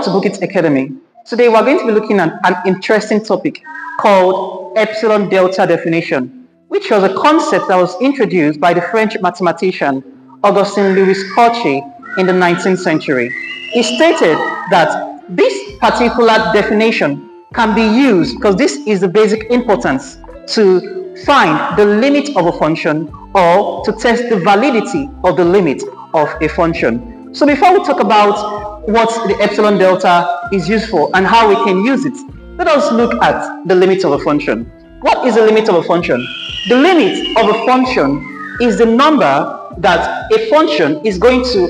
to Book It Academy. Today we're going to be looking at an interesting topic called Epsilon Delta definition, which was a concept that was introduced by the French mathematician Augustin Louis Cauchy in the 19th century. He stated that this particular definition can be used, because this is the basic importance, to find the limit of a function or to test the validity of the limit of a function. So before we talk about what the epsilon delta is used for and how we can use it, let us look at the limit of a function. What is the limit of a function? The limit of a function is the number that a function is going to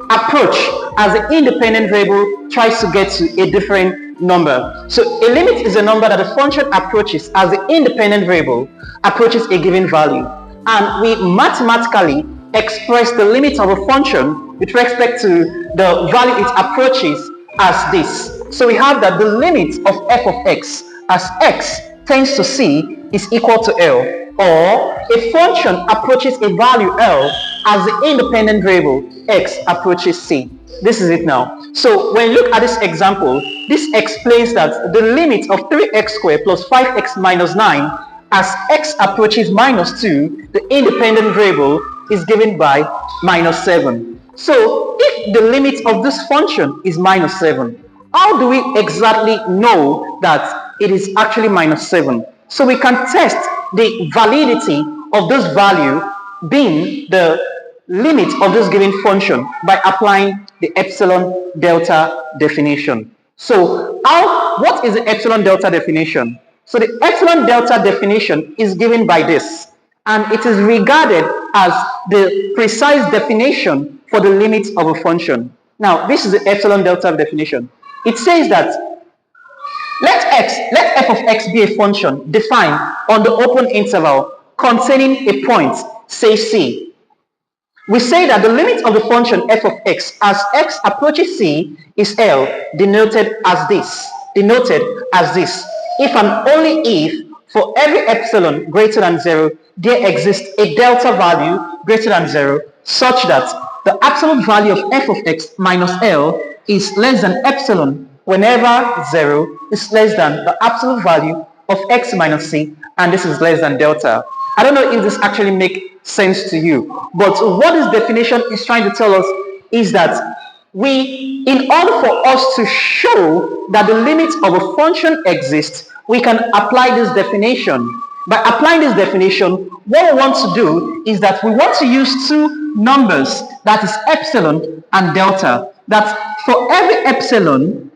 approach as the independent variable tries to get to a different number. So a limit is a number that a function approaches as the independent variable approaches a given value. And we mathematically express the limit of a function with respect to the value it approaches as this. So we have that the limit of f of x as x tends to c is equal to L, or a function approaches a value L as the independent variable x approaches c. This is it now. So when you look at this example, this explains that the limit of 3x squared plus 5x minus 9 as x approaches minus 2, the independent variable is given by minus 7. So if the limit of this function is minus 7, how do we exactly know that it is actually minus 7? So we can test the validity of this value being the limit of this given function by applying the epsilon delta definition. So what is the epsilon delta definition? So the epsilon delta definition is given by this, and it is regarded as the precise definition for the limit of a function. Now, this is the epsilon delta definition. It says that let f of x be a function defined on the open interval containing a point, say c. We say that the limit of the function f of x as x approaches c is L, denoted as this. If and only if for every epsilon greater than 0, there exists a delta value greater than 0, such that the absolute value of f of x minus L is less than epsilon whenever 0 is less than the absolute value of x minus c, and this is less than delta. I don't know if this actually makes sense to you, but what this definition is trying to tell us is that in order for us to show that the limit of a function exists, we can apply this definition. By applying this definition, what we want to do is that we want to use two numbers, that is epsilon and delta, that for every epsilon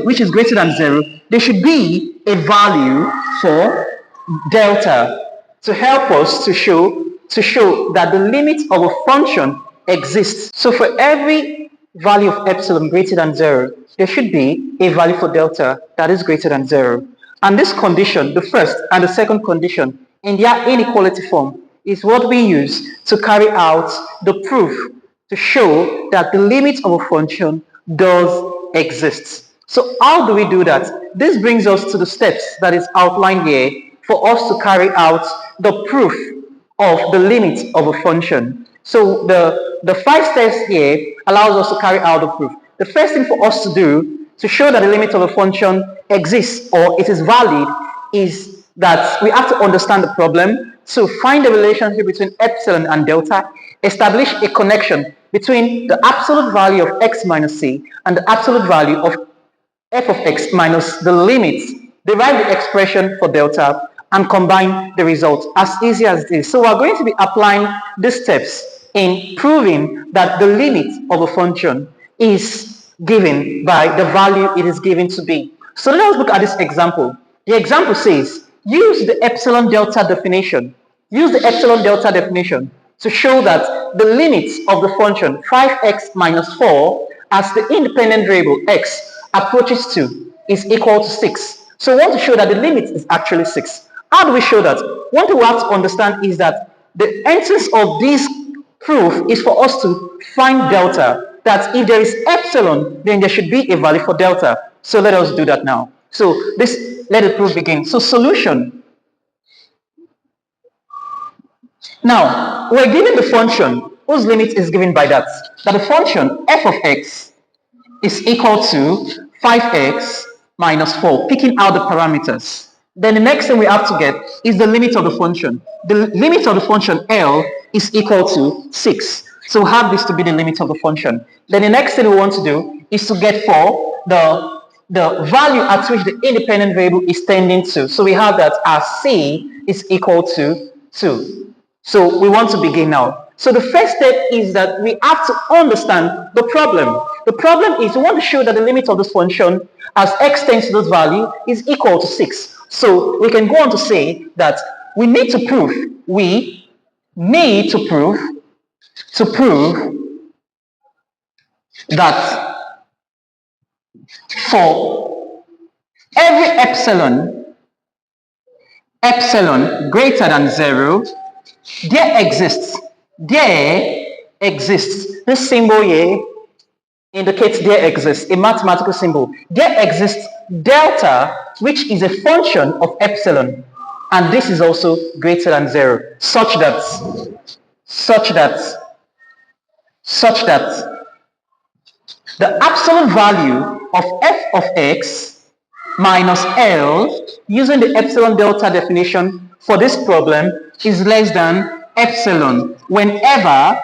which is greater than 0, there should be a value for delta to help us to show that the limit of a function exists. So for every value of epsilon greater than 0, there should be a value for delta that is greater than 0. And this condition, the first and the second condition, in their inequality form, is what we use to carry out the proof to show that the limit of a function does exist. So how do we do that? This brings us to the steps that is outlined here for us to carry out the proof of the limit of a function. So the 5 steps here allows us to carry out the proof. The first thing for us to do to show that the limit of a function exists or it is valid is that we have to understand the problem. So find the relationship between epsilon and delta, establish a connection between the absolute value of x minus c and the absolute value of f of x minus the limit, derive the expression for delta, and combine the results. As easy as this. So we're going to be applying these steps in proving that the limit of a function is given by the value it is given to be. So let us look at this example. The example says, use the epsilon delta definition. Use the epsilon delta definition to show that the limit of the function 5x minus 4 as the independent variable x approaches 2 is equal to 6. So we want to show that the limit is actually 6. How do we show that? One thing we have to understand is that the essence of this proof is for us to find delta, that if there is epsilon, then there should be a value for delta. So let us do that now. So let the proof begin. So solution. Now, we're given the function whose limit is given by that the function f of x is equal to 5x minus 4, picking out the parameters. Then the next thing we have to get is the limit of the function. The limit of the function L is equal to 6. So we have this to be the limit of the function. Then the next thing we want to do is to get for the value at which the independent variable is tending to. So we have that as C is equal to 2. So we want to begin now. So the first step is that we have to understand the problem. The problem is we want to show that the limit of this function as x tends to this value is equal to 6. So we can go on to say that we need to prove that for every epsilon greater than 0, there exists this symbol here indicates there exists a mathematical symbol. There exists delta, which is a function of epsilon, and this is also greater than 0, such that the absolute value of f of x minus L, using the epsilon delta definition for this problem, is less than epsilon whenever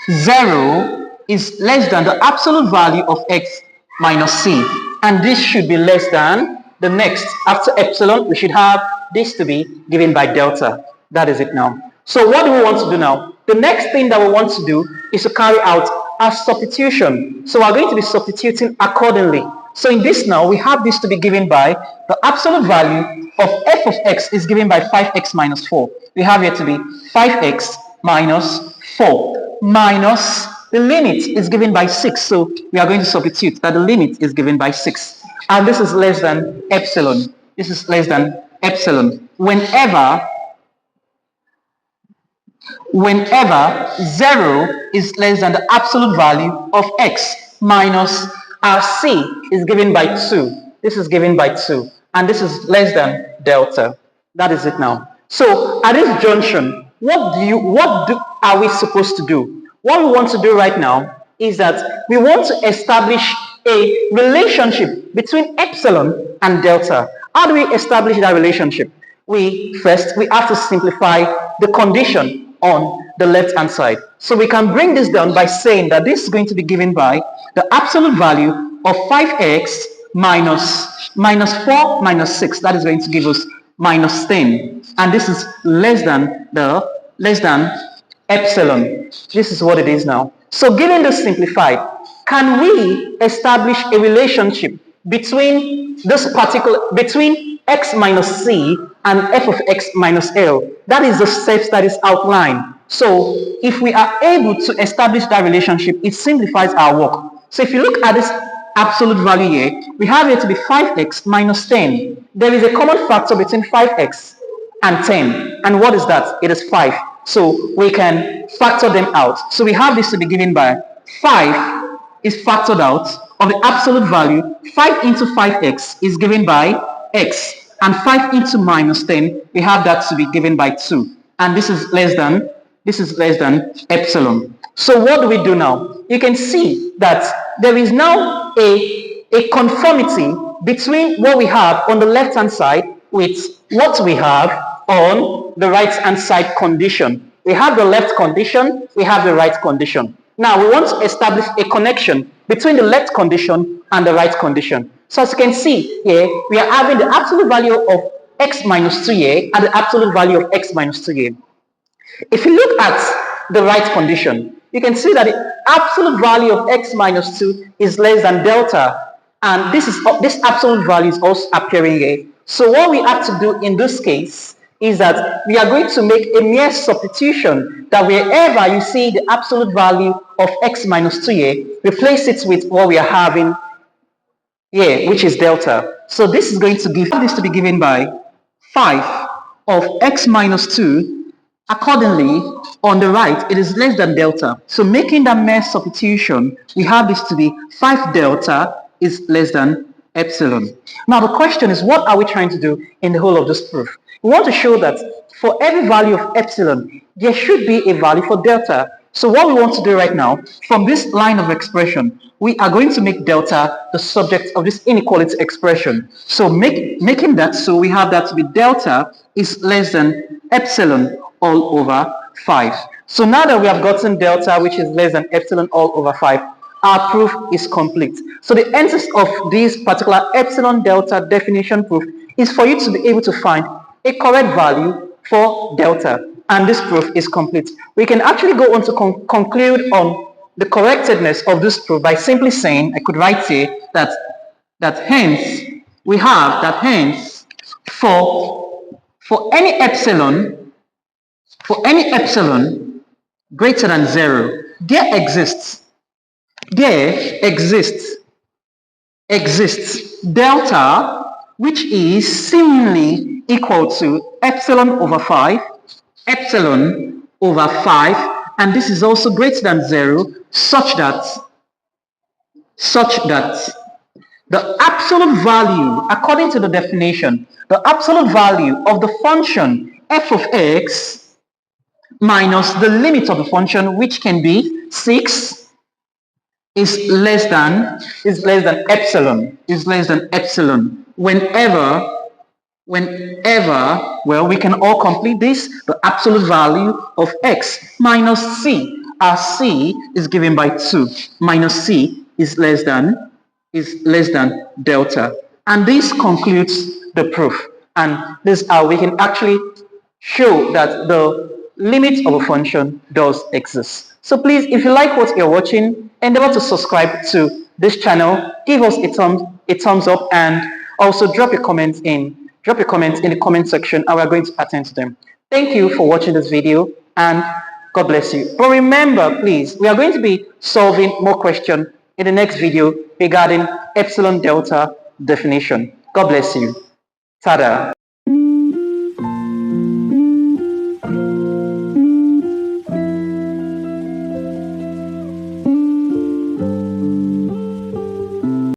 0 is less than the absolute value of x minus c, and this should be less than the next. After epsilon, we should have this to be given by delta. That is it now. So what do we want to do now? The next thing that we want to do is to carry out a substitution. So we're going to be substituting accordingly. So in this now, we have this to be given by the absolute value of f of x is given by 5x minus 4. We have here to be 5x minus 4 minus the limit is given by 6. So we are going to substitute that the limit is given by 6. And this is less than epsilon. This is less than epsilon. Whenever 0 is less than the absolute value of x minus our c is given by 2. This is given by 2. And this is less than delta. That is it now. So at this junction, what are we supposed to do? What we want to do right now is that we want to establish a relationship between epsilon and delta. How do we establish that relationship? We have to simplify the condition on the left hand side. So we can bring this down by saying that this is going to be given by the absolute value of 5x minus 4 minus 6. That is going to give us minus 10. And this is less than epsilon. This is what it is now. So given this simplified, can we establish a relationship between x minus c and f of x minus L? That is the steps that is outlined. So if we are able to establish that relationship, it simplifies our work. So if you look at this absolute value here, we have here to be 5x minus 10. There is a common factor between 5x and 10. And what is that? It is 5. So we can factor them out. So we have this to be given by 5 is factored out of the absolute value. 5 into 5x is given by x. And 5 into minus 10, we have that to be given by 2. And this is less than epsilon. So what do we do now? You can see that there is now a conformity between what we have on the left hand side with what we have on the right hand side condition. We have the left condition, we have the right condition. Now we want to establish a connection between the left condition and the right condition. So as you can see here, we are having the absolute value of x minus 2 here and the absolute value of x minus 2 here. If you look at the right condition, you can see that the absolute value of x minus 2 is less than delta, and this absolute value is also appearing here. So what we have to do in this case is that we are going to make a mere substitution, that wherever you see the absolute value of x minus 2 here, replace it with what we are having here, which is delta. So this is going to give this to be given by 5 of x minus 2. Accordingly, on the right, it is less than delta. So making that mere substitution, we have this to be 5 delta is less than epsilon. Now the question is, what are we trying to do in the whole of this proof? We want to show that for every value of epsilon, there should be a value for delta. So what we want to do right now, from this line of expression, we are going to make delta the subject of this inequality expression. So making that, so we have that to be delta is less than epsilon all over 5. So now that we have gotten delta, which is less than epsilon all over 5, our proof is complete. So the essence of this particular epsilon delta definition proof is for you to be able to find a correct value for delta, and this proof is complete. We can actually go on to conclude on the correctness of this proof by simply saying, I could write here that hence we have that hence for any epsilon greater than 0, there exists delta, which is seemingly equal to epsilon over 5, and this is also greater than 0, such that the absolute value, according to the definition, the absolute value of the function f of x minus the limit of the function, which can be 6, is less than epsilon whenever, well, we can all complete this, the absolute value of x minus c, as c is given by 2, minus c is less than delta. And this concludes the proof. And this is how we can actually show that the limit of a function does exist. So please, if you like what you're watching, endeavor to subscribe to this channel, give us a thumbs up, and also drop your comments in the comment section, and we're going to attend to them. Thank you for watching this video, and God bless you. But remember, please, we are going to be solving more questions in the next video regarding epsilon delta definition. God bless you. Tada.